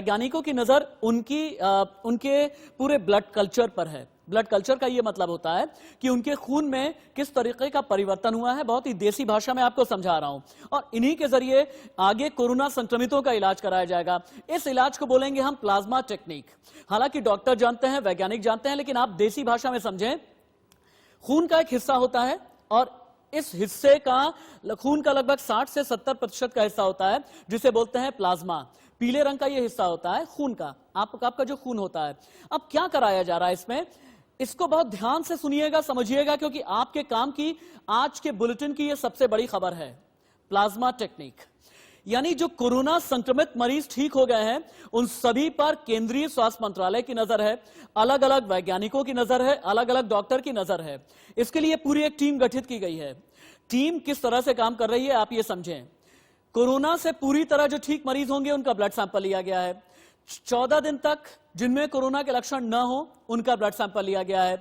वैज्ञानिकों की नजर उनके पूरे ब्लड कल्चर पर है। ब्लड कल्चर का यह मतलब होता है कि उनके खून में किस तरीके का परिवर्तन हुआ है। बहुत ही देसी भाषा में आपको समझा रहा हूं, और इन्हीं के जरिए आगे कोरोना संक्रमितों का इलाज कराया जाएगा। इस इलाज को बोलेंगे हम प्लाज्मा टेक्निक। हालांकि डॉक्टर जानते हैं, वैज्ञानिक जानते हैं, लेकिन आप देसी भाषा में समझें। खून का एक हिस्सा होता है और इस हिस्से का खून का लगभग 60 से 70% का हिस्सा होता है जिसे बोलते हैं प्लाज्मा। पीले रंग का यह हिस्सा होता है खून का, आपका जो खून होता है। अब क्या कराया जा रहा है इसमें, इसको बहुत ध्यान से सुनिएगा, समझिएगा, क्योंकि आपके काम की आज के बुलेटिन की यह सबसे बड़ी खबर है। प्लाज्मा टेक्निक यानी जो कोरोना संक्रमित मरीज ठीक हो गए हैं उन सभी पर केंद्रीय स्वास्थ्य मंत्रालय की नजर है, अलग अलग वैज्ञानिकों की नजर है, अलग अलग डॉक्टर की नजर है। इसके लिए पूरी एक टीम गठित की गई है। टीम किस तरह से काम कर रही है आप ये समझें। कोरोना से पूरी तरह जो ठीक मरीज होंगे उनका ब्लड सैंपल लिया गया है। 14 दिन तक जिनमें कोरोना के लक्षण न हो उनका ब्लड सैंपल लिया गया है।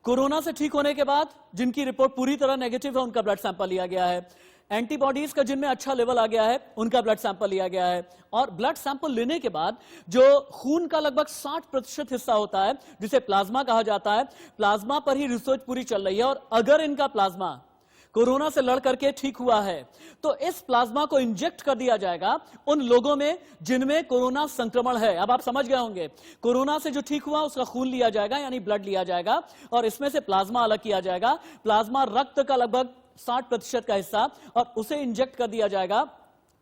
कोरोना से ठीक होने के बाद जिनकी रिपोर्ट पूरी तरह नेगेटिव है उनका ब्लड सैंपल लिया गया है। एंटीबॉडीज का जिनमें अच्छा लेवल आ गया है उनका ब्लड सैंपल लिया गया है। और ब्लड सैंपल लेने के बाद जो खून का लगभग 60% हिस्सा होता है जिसे प्लाज्मा कहा जाता है, प्लाज्मा पर ही रिसर्च पूरी चल रही है। और अगर इनका प्लाज्मा कोरोना से लड़ करके ठीक हुआ है तो इस प्लाज्मा को इंजेक्ट कर दिया जाएगा उन लोगों में जिनमें कोरोना संक्रमण है। अब आप समझ गए होंगे, कोरोना से जो ठीक हुआ उसका खून लिया जाएगा यानी ब्लड लिया जाएगा और इसमें से प्लाज्मा अलग किया जाएगा। प्लाज्मा रक्त का लगभग 60% का हिस्सा, और उसे इंजेक्ट कर दिया जाएगा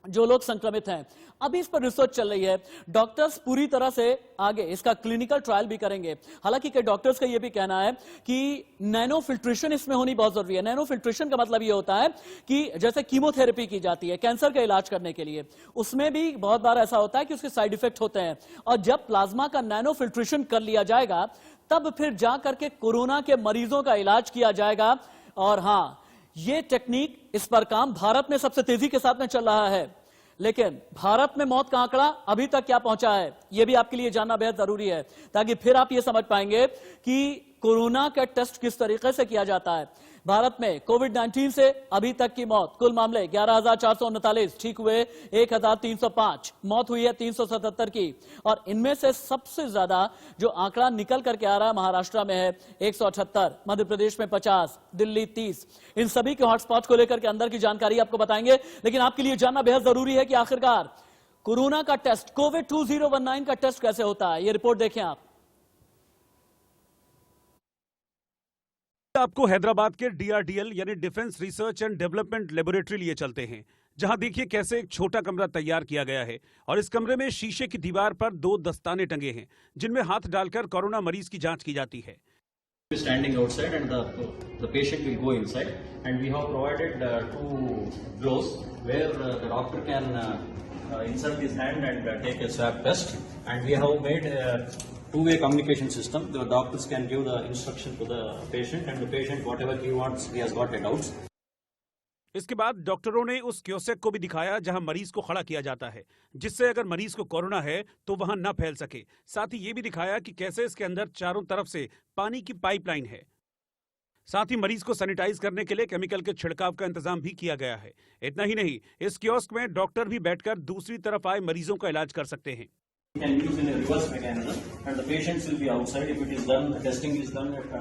जो लोग संक्रमित हैं। अभी इस पर रिसर्च चल रही है। डॉक्टर्स पूरी तरह से आगे इसका क्लिनिकल ट्रायल भी करेंगे। हालांकि कई डॉक्टर्स का यह भी कहना है कि नैनो फिल्ट्रेशन इसमें होनी बहुत जरूरी है। नैनो फिल्ट्रेशन का मतलब यह होता है कि जैसे कीमोथेरेपी की जाती है कैंसर का इलाज करने के लिए, उसमें भी बहुत बार ऐसा होता है कि उसके साइड इफेक्ट होते हैं। और जब प्लाज्मा का नैनो फिल्ट्रेशन कर लिया जाएगा तब फिर जाकर के कोरोना के मरीजों का इलाज किया जाएगा। और हां, यह टेक्निक, इस पर काम भारत में सबसे तेजी के साथ में चल रहा है। लेकिन भारत में मौत का आंकड़ा अभी तक क्या पहुंचा है यह भी आपके लिए जानना बेहद जरूरी है, ताकि फिर आप यह समझ पाएंगे कि कोरोना का टेस्ट किस तरीके से किया जाता है। भारत में कोविड-19 से अभी तक की मौत, कुल मामले 11,439, ठीक हुए 1,305, मौत हुई है 377 की। और इनमें से सबसे ज्यादा जो आंकड़ा निकल करके आ रहा है महाराष्ट्र में है 178, मध्य प्रदेश में 50, दिल्ली 30। इन सभी के हॉटस्पॉट को लेकर के अंदर की जानकारी आपको बताएंगे। लेकिन आपके लिए जानना बेहद जरूरी है कि आखिरकार कोरोना का टेस्ट, कोविड 2019 का टेस्ट कैसे होता है। ये रिपोर्ट देखें आप। आपको हैदराबाद के DRDL यानी defence research and development laboratory लिए चलते हैं, जहां देखिए कैसे एक छोटा कमरा तैयार किया गया है। और इस कमरे में शीशे की दीवार पर 2 दस्ताने टंगे हैं जिनमें हाथ डालकर कोरोना मरीज की जांच की जाती है। Standing outside and the patient will go inside, and we have provided 2 gloves where the doctor can insert his hand and take a swab test, and we have made a two-way communication system. The doctors can give the instruction to the patient, and the patient whatever he wants, he has got a doubts. इसके बाद डॉक्टरों ने उस क्योसेक को भी दिखाया जहां मरीज को खड़ा किया जाता है, जिससे अगर मरीज को कोरोना है तो वहां न फैल सके। साथ ही ये भी दिखाया कि कैसे इसके अंदर चारों तरफ से पानी की पाइपलाइन है। साथ ही मरीज को सैनिटाइज करने के लिए केमिकल के छिड़काव का इंतजाम भी किया गया है। इतना ही नहीं, इस कियोस्क में डॉक्टर भी बैठकर दूसरी तरफ आए मरीजों का इलाज कर सकते हैं। You can use in a reverse mechanism, and the patients will be outside. If it is done, the testing is done at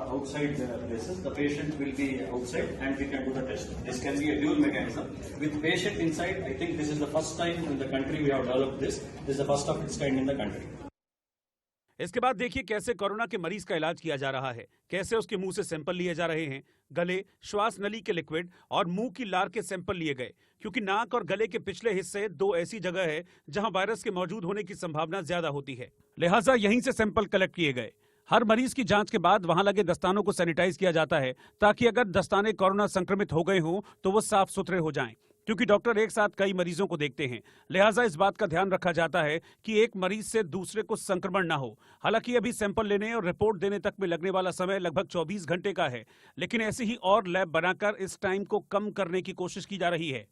outside places. The patient will be outside, and we can do the test. This can be a dual mechanism with patient inside. I think this is the first time in the country we have developed this. This is the first of its kind in the country. इसके बाद देखिए कैसे corona के मरीज का इलाज किया जा रहा है, कैसे उसके मुंह से सैंपल लिए जा रहे हैं। गले, श्वास नली के लिक्विड और मुंह की लार के सैंपल लिए गए, क्योंकि नाक और गले के पिछले हिस्से 2 ऐसी जगह है जहां वायरस के मौजूद होने की संभावना ज्यादा होती है। लिहाजा यहीं से सैंपल कलेक्ट किए गए। हर मरीज की जांच के बाद वहां लगे दस्तानों को सैनिटाइज किया जाता है, ताकि अगर दस्ताने कोरोना संक्रमित हो गए हों तो वो साफ सुथरे हो जाएं, क्योंकि डॉक्टर एक साथ कई मरीजों को देखते हैं। लिहाजा इस बात का ध्यान रखा जाता है कि एक मरीज से दूसरे को संक्रमण ना हो। हालांकि अभी सैंपल लेने और रिपोर्ट देने तक में लगने वाला समय लगभग 24 घंटे का है, लेकिन ऐसी ही और लैब बनाकर इस टाइम को कम करने की कोशिश की जा रही है।